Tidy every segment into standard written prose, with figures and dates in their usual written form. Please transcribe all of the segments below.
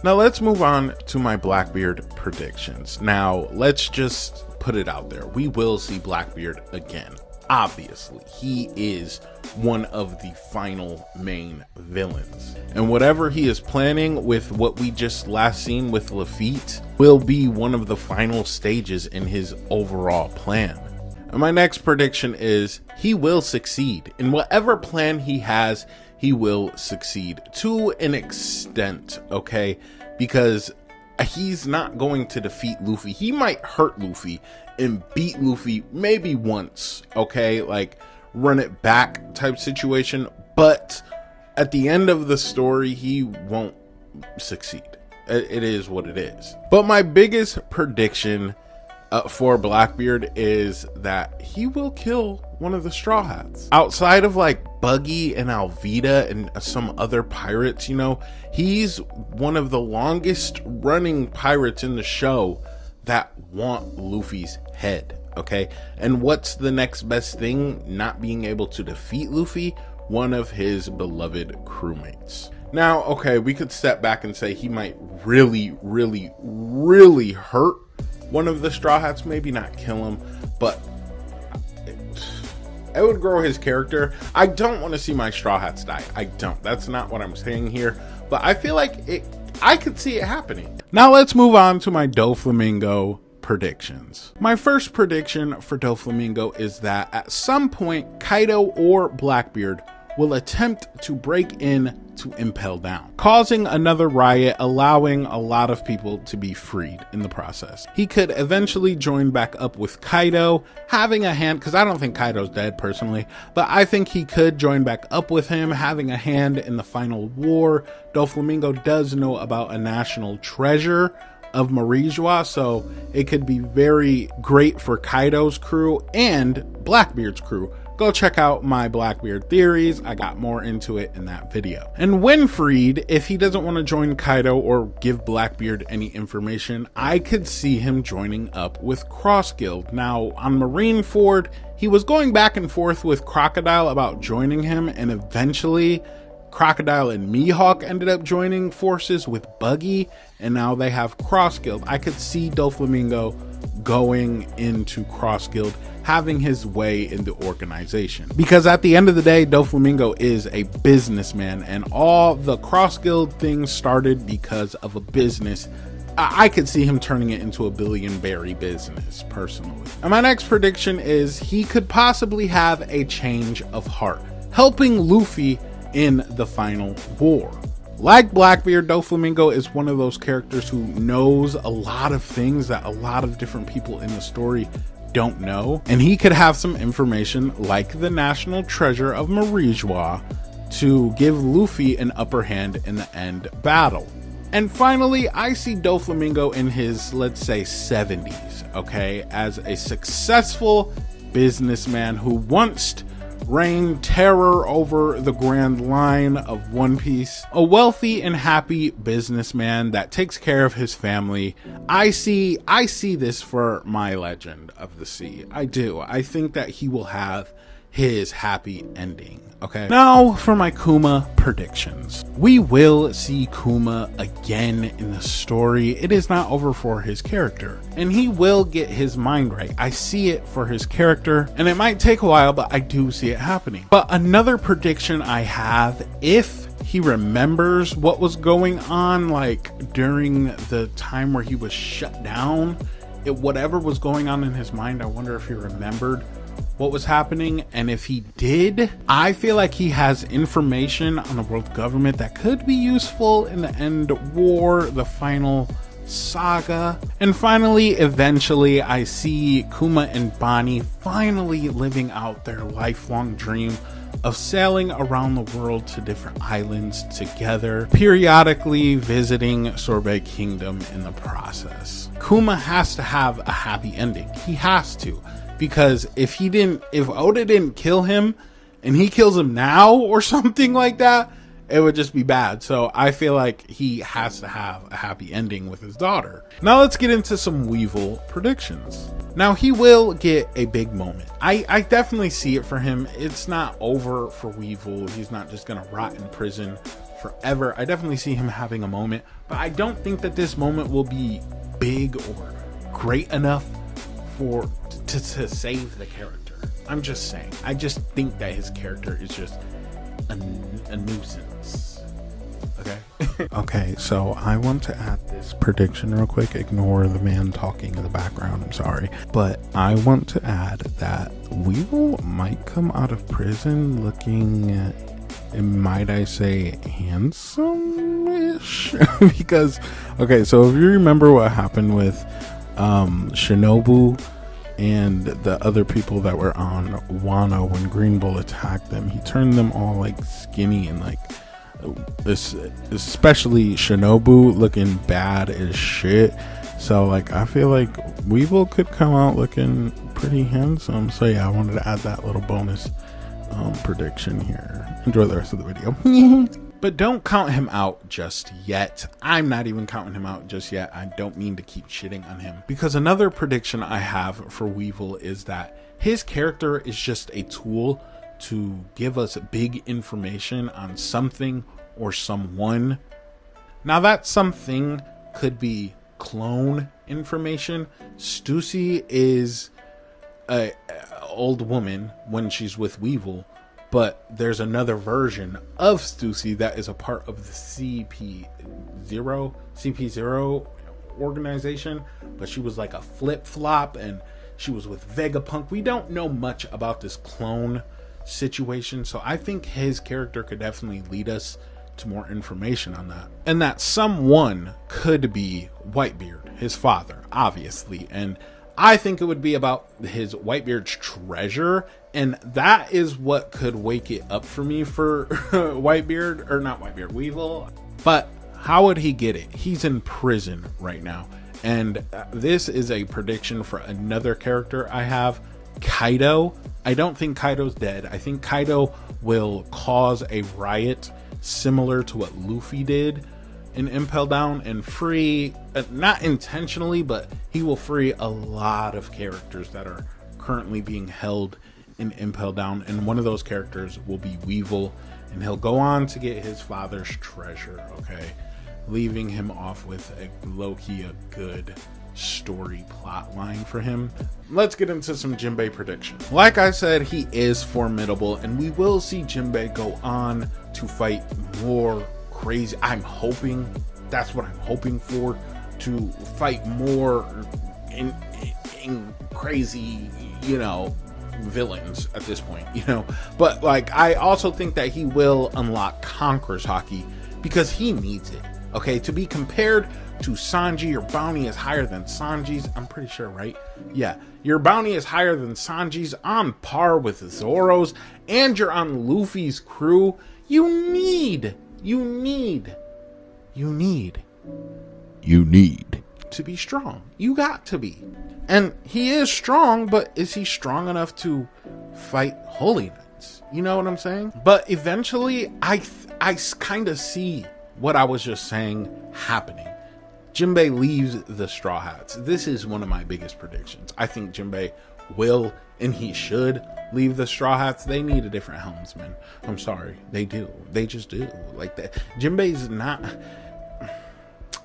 Now let's move on to my Blackbeard predictions. Now let's just put it out there. We will see Blackbeard again. Obviously, he is one of the final main villains. And whatever he is planning with what we just last seen with Luffy will be one of the final stages in his overall plan. And my next prediction is he will succeed. In whatever plan he has, he will succeed to an extent, okay? Because he's not going to defeat Luffy. He might hurt Luffy and beat Luffy maybe once, okay? Like run it back type situation. But at the end of the story, he won't succeed. It is what it is. But my biggest prediction for Blackbeard is that he will kill one of the Straw Hats. Outside of like Buggy and Alvida and some other pirates, you know, he's one of the longest running pirates in the show that want Luffy's head, okay? And what's the next best thing? Not being able to defeat Luffy? One of his beloved crewmates. Now, okay, we could step back and say he might really hurt one of the Straw Hats, maybe not kill him, but it would grow his character. I don't want to see my Straw Hats die. I don't. That's not what I'm saying here, but I feel like I could see it happening. Now let's move on to my Doflamingo predictions. My first prediction for Doflamingo is that at some point, Kaidou or Blackbeard will attempt to break in to Impel Down, causing another riot, allowing a lot of people to be freed in the process. He could eventually join back up with Kaidou, having a hand, because I don't think Kaido's dead personally, but I think he could join back up with him, having a hand in the final war. Doflamingo does know about a national treasure of Marijois, so it could be very great for Kaidou's crew and Blackbeard's crew. Go check out my Blackbeard theories. I got more into it in that video. And when freed, if he doesn't want to join Kaidou or give Blackbeard any information, I could see him joining up with Cross Guild. Now, on Marineford, he was going back and forth with Crocodile about joining him, and eventually Crocodile and Mihawk ended up joining forces with Buggy, and now they have Cross Guild. I could see Doflamingo going into Cross Guild, having his way in the organization, because at the end of the day, Doflamingo is a businessman, and all the Cross Guild things started because of a business. I could see him turning it into a billion-berry business personally. And my next prediction is he could possibly have a change of heart, helping Luffy in the final war. Like Blackbeard, Doflamingo is one of those characters who knows a lot of things that a lot of different people in the story don't know, and he could have some information like the national treasure of Marijois to give Luffy an upper hand in the end battle. And finally, I see Doflamingo in his, let's say, 70s, okay, as a successful businessman who once reigned terror over the Grand Line of One Piece, a wealthy and happy businessman that takes care of his family. I see this for my Legend of the Sea. I do. I think that he will have his happy ending. Okay, now for my Kuma predictions. We will see Kuma again in the story. It is not over for his character, and he will get his mind right. I see it for his character, and it might take a while, but I do see it happening. But another prediction I have, if he remembers what was going on, like during the time where he was shut down, whatever was going on in his mind, I wonder if he remembered what was happening. And if he did, I feel like he has information on the world government that could be useful in the end war, the final saga. And finally, eventually, I see Kuma and Bonnie finally living out their lifelong dream of sailing around the world to different islands together, periodically visiting Sorbet Kingdom in the process. Kuma has to have a happy ending. He has to. Because if Oda didn't kill him and he kills him now or something like that, it would just be bad. So I feel like he has to have a happy ending with his daughter. Now let's get into some Weevil predictions. Now he will get a big moment. I definitely see it for him. It's not over for Weevil. He's not just gonna rot in prison forever. I definitely see him having a moment, but I don't think that this moment will be big or great enough to save the character. I'm just saying. I just think that his character is just a nuisance. Okay. Okay, so I want to add this prediction real quick. Ignore the man talking in the background. I'm sorry, but I want to add that Weevil might come out of prison looking, might I say, handsome-ish? Because, okay, so if you remember what happened with Shinobu and the other people that were on Wano when Green Bull attacked them, he turned them all like skinny and like this, especially Shinobu looking bad as shit. So like I feel like Weevil could come out looking pretty handsome. So yeah, I wanted to add that little bonus prediction here. Enjoy the rest of the video. But don't count him out just yet. I'm not even counting him out just yet. I don't mean to keep shitting on him, because another prediction I have for Weevil is that his character is just a tool to give us big information on something or someone. Now that something could be clone information. Stussy is a old woman when she's with Weevil, but there's another version of Stussy that is a part of the CP0 organization, but she was like a flip-flop and she was with Vegapunk. We don't know much about this clone situation, so I think his character could definitely lead us to more information on that. And that someone could be Whitebeard, his father, obviously, and I think it would be about his Whitebeard's treasure, and that is what could wake it up for me for Whitebeard, or not Whitebeard, Weevil. But how would he get it? He's in prison right now, and this is a prediction for another character I have, Kaidou. I don't think Kaidou's dead. I think Kaidou will cause a riot similar to what Luffy did in Impel Down and free, not intentionally, but he will free a lot of characters that are currently being held in Impel Down, and one of those characters will be Weevil, and he'll go on to get his father's treasure, okay, leaving him off with a low-key a good story plot line for him. Let's get into some Jinbei predictions. Like I said, he is formidable, and we will see Jinbei go on to fight more crazy. I'm hoping, that's what I'm hoping for, to fight more in crazy, you know, villains at this point, you know. But like, I also think that he will unlock Conqueror's Haki because he needs it, okay? To be compared to Sanji, your bounty is higher than Sanji's, I'm pretty sure, right? Yeah, your bounty is higher than Sanji's, on par with Zoro's, and you're on Luffy's crew. You need to be strong. You got to be. And he is strong, but is he strong enough to fight Holy Knights? You know what I'm saying? But eventually, I kind of see what I was just saying happening. Jinbei leaves the Straw Hats. This is one of my biggest predictions. I think Jinbei will, and he should, leave the Straw Hats. They need a different helmsman. I'm sorry, they do. They just do. Like that. Jinbei's not.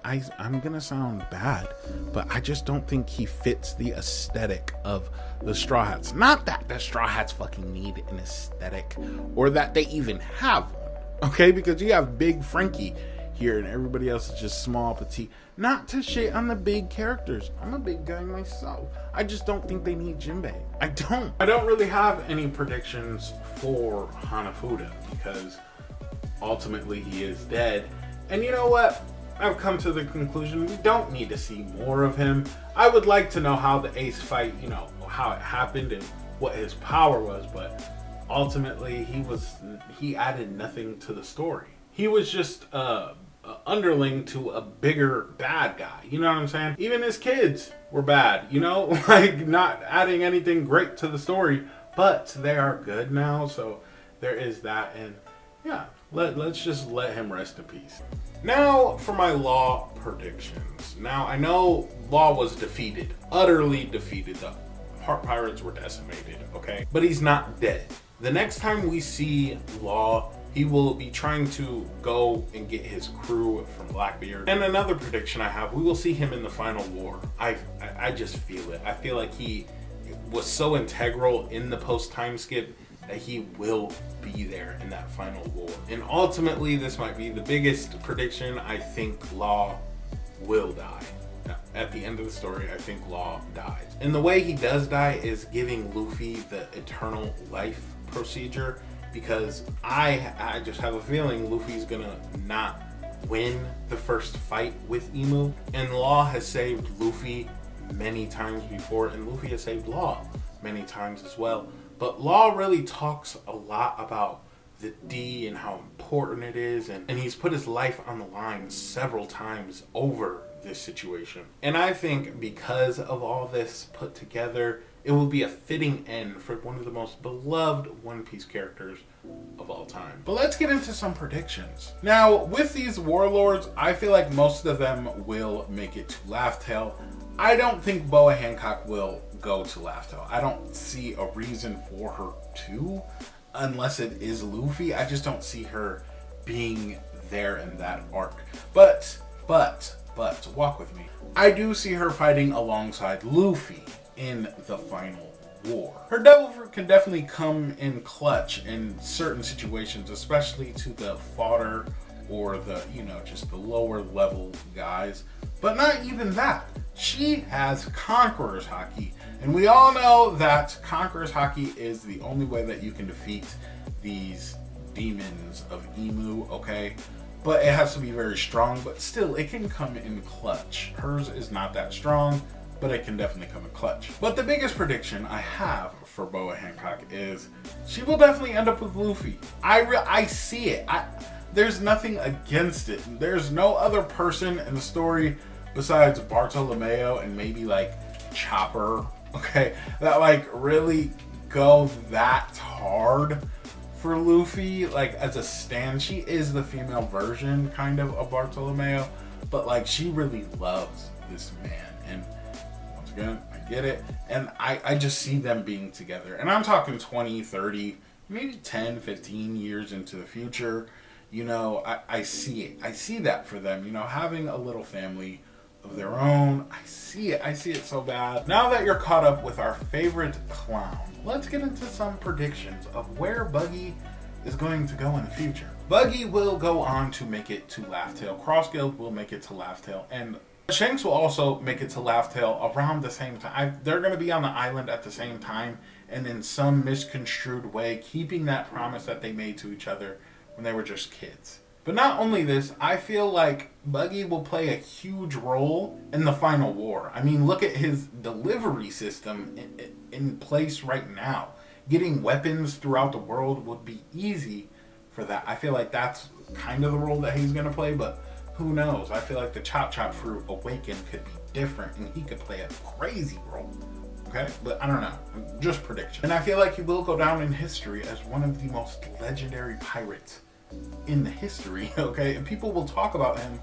I'm gonna sound bad, but I just don't think he fits the aesthetic of the Straw Hats. Not that the Straw Hats fucking need an aesthetic, or that they even have one. Okay, because you have Big Frankie here, and everybody else is just small, petite. Not to shit on the big characters. I'm a big guy myself. I just don't think they need Jinbei. I don't really have any predictions for Hanafuda because ultimately he is dead. And you know what? I've come to the conclusion we don't need to see more of him. I would like to know how the Ace fight, you know, how it happened and what his power was, but ultimately he added nothing to the story. He was just underling to a bigger bad guy, you know what I'm saying? Even his kids were bad, you know, like not adding anything great to the story, but they are good now, so there is that. And yeah, let's just let him rest in peace. Now for my Law predictions. Now I know Law was defeated, utterly defeated. The Heart Pirates were decimated, okay, but he's not dead. The next time we see Law he will be trying to go and get his crew from Blackbeard. And another prediction I have, we will see him in the final war. I just feel it. I feel like he was so integral in the post time skip that he will be there in that final war. And ultimately, this might be the biggest prediction. I think Law will die. At the end of the story, I think Law dies. And the way he does die is giving Luffy the eternal life procedure, because I just have a feeling Luffy's gonna not win the first fight with Imu. And Law has saved Luffy many times before, and Luffy has saved Law many times as well. But Law really talks a lot about the D and how important it is, and he's put his life on the line several times over this situation. And I think because of all this put together, it will be a fitting end for one of the most beloved One Piece characters of all time. But let's get into some predictions. Now, with these warlords, I feel like most of them will make it to Laugh Tale. I don't think Boa Hancock will go to Laugh Tale. I don't see a reason for her to, unless it is Luffy. I just don't see her being there in that arc. But walk with me. I do see her fighting alongside Luffy in the final war. Her devil fruit can definitely come in clutch in certain situations, especially to the fodder or the, just the lower level guys. But not even that. She has Conqueror's Haki, and we all know that Conqueror's Haki is the only way that you can defeat these demons of Imu, okay? But it has to be very strong, but still, it can come in clutch. Hers is not that strong, but it can definitely come in clutch. But the biggest prediction I have for Boa Hancock is she will definitely end up with Luffy. I see it. There's nothing against it. There's no other person in the story besides Bartolomeo and maybe like Chopper, okay, that like really go that hard for Luffy, like as a stan. She is the female version kind of Bartolomeo, but like she really loves this man. And once again, I get it, and I just see them being together, and I'm talking 20, 30, maybe 10, 15 years into the future. I see it. I see that for them, having a little family of their own. I see it so bad. Now that you're caught up with our favorite clown, let's get into some predictions of where Buggy is going to go in the future. Buggy will go on to make it to Laugh Tale. Crossguild will make it to Laugh Tale, and Shanks will also make it to Laugh Tale around the same time. They're going to be on the island at the same time, and in some misconstrued way, keeping that promise that they made to each other when they were just kids. But not only this, I feel like Buggy will play a huge role in the final war. I mean, look at his delivery system in place right now. Getting weapons throughout the world would be easy for that. I feel like that's kind of the role that he's going to play, but who knows? I feel like the Chop Chop Fruit Awaken could be different, and he could play a crazy role. Okay? But I don't know. Just prediction. And I feel like he will go down in history as one of the most legendary pirates in the history, okay? And people will talk about him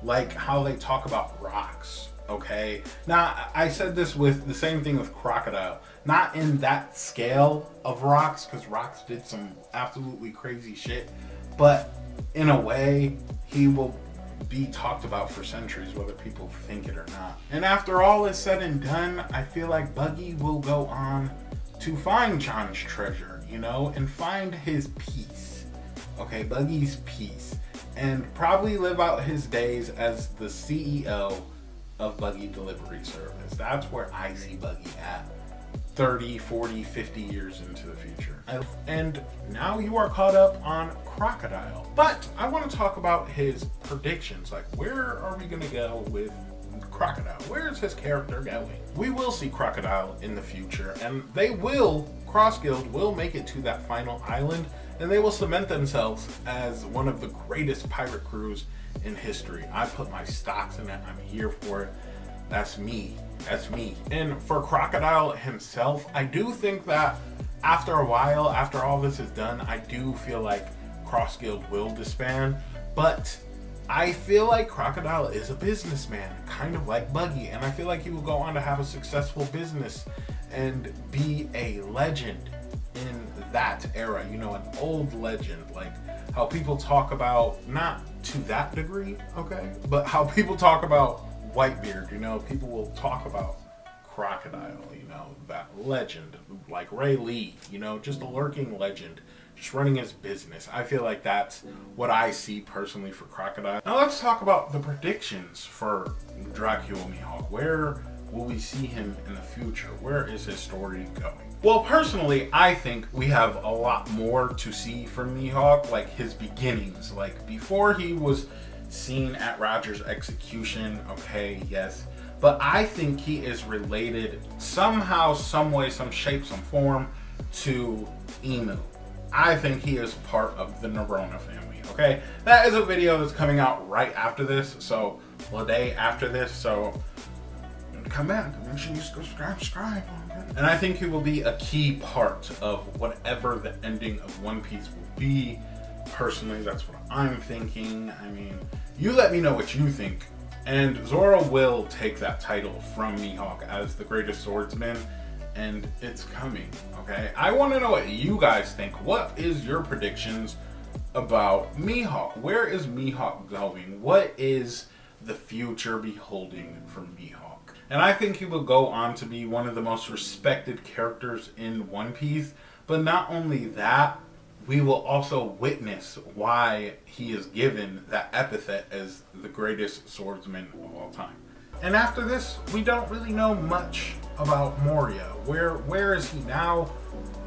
like how they talk about Rocks, okay? Now, I said this with the same thing with Crocodile. Not in that scale of Rocks, because Rocks did some absolutely crazy shit, but in a way, he will be talked about for centuries, whether people think it or not. And after all is said and done, I feel like Buggy will go on to find John's treasure, and find his peace. Okay, Buggy's peace, and probably live out his days as the CEO of Buggy Delivery Service. That's where I see Buggy at 30, 40, 50 years into the future. And now you are caught up on Crocodile. But I want to talk about his predictions. Like, where are we going to go with Crocodile? Where is his character going? We will see Crocodile in the future, and Crossguild will make it to that final island, and they will cement themselves as one of the greatest pirate crews in history. I put my stocks in it. I'm here for it. That's me. And for Crocodile himself, I do think that after a while, after all this is done, I do feel like Crossguild will disband. But I feel like Crocodile is a businessman, kind of like Buggy, and I feel like he will go on to have a successful business and be a legend in that era, an old legend. Like, how people talk about, not to that degree, okay, but how people talk about Whitebeard. You know, people will talk about Crocodile, you know, that legend, like Ray Lee, you know, just a lurking legend, just running his business. I feel like that's what I see personally for Crocodile. Now let's talk about the predictions for Dracula Mihawk. Where will we see him in the future? Where is his story going? Well, personally, I think we have a lot more to see from Mihawk, like his beginnings, like before he was seen at Roger's execution. Okay, yes, but I think he is related somehow, some way, some shape, some form to Emu. I think he is part of the Nerona family, okay? That is a video that's coming out right after this, so a day after this, so come back, make sure you subscribe. Okay? And I think he will be a key part of whatever the ending of One Piece will be. Personally, that's what I'm thinking. I mean, you let me know what you think. And Zoro will take that title from Mihawk as the greatest swordsman, and it's coming, okay? I want to know what you guys think. What is your predictions about Mihawk? Where is Mihawk going? What is the future beholding for Mihawk? And I think he will go on to be one of the most respected characters in One Piece. But not only that, we will also witness why he is given that epithet as the greatest swordsman of all time. And after this, we don't really know much about Moria. Where is he now?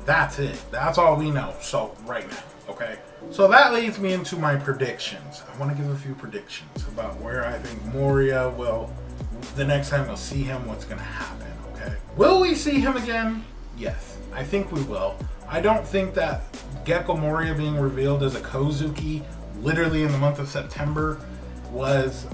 That's it. That's all we know. So right now, okay? So that leads me into my predictions. I want to give a few predictions about where I think Moria will, the next time we'll see him, what's going to happen, okay? Will we see him again? Yes, I think we will. I don't think that Gecko Moria being revealed as a Kozuki literally in the month of September was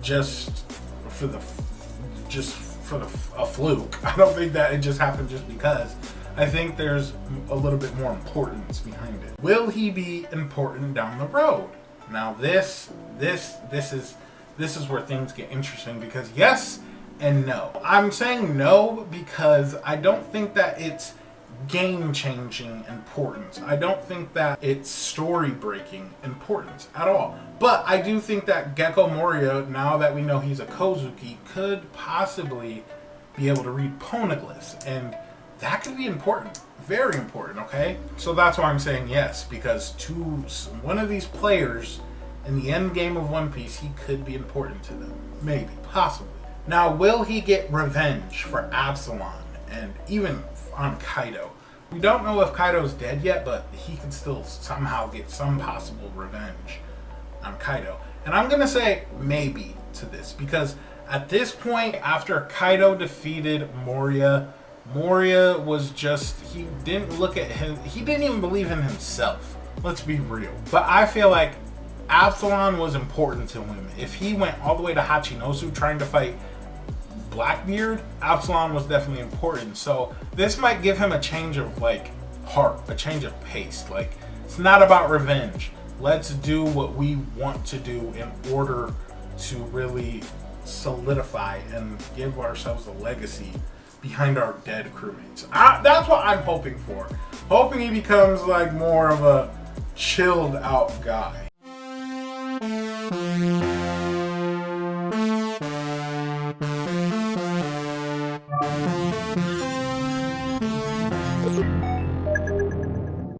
just for a fluke. I don't think that it just happened just because. I think there's a little bit more importance behind it. Will he be important down the road? Now this is where things get interesting, because yes and no. I'm saying no because I don't think that it's game-changing importance. I don't think that it's story-breaking importance at all. But I do think that Gecko Moria, now that we know he's a Kozuki, could possibly be able to read poneglyphs, and that could be important. Very important, okay? So that's why I'm saying yes, because to one of these players in the end game of One Piece, he could be important to them. Maybe, possibly. Now, will he get revenge for Absalom and even on Kaidou? We don't know if Kaido's dead yet, but he could still somehow get some possible revenge on Kaidou. And I'm gonna say maybe to this, because at this point, after Kaidou defeated Moria, Moria was just, he didn't look at him, he didn't even believe in himself. Let's be real. But I feel like Absalom was important to him. If he went all the way to Hachinosu trying to fight Blackbeard, Absalom was definitely important. So this might give him a change of like heart, a change of pace. Like, it's not about revenge. Let's do what we want to do in order to really solidify and give ourselves a legacy behind our dead crewmates. That's what I'm hoping for. Hoping he becomes like more of a chilled out guy.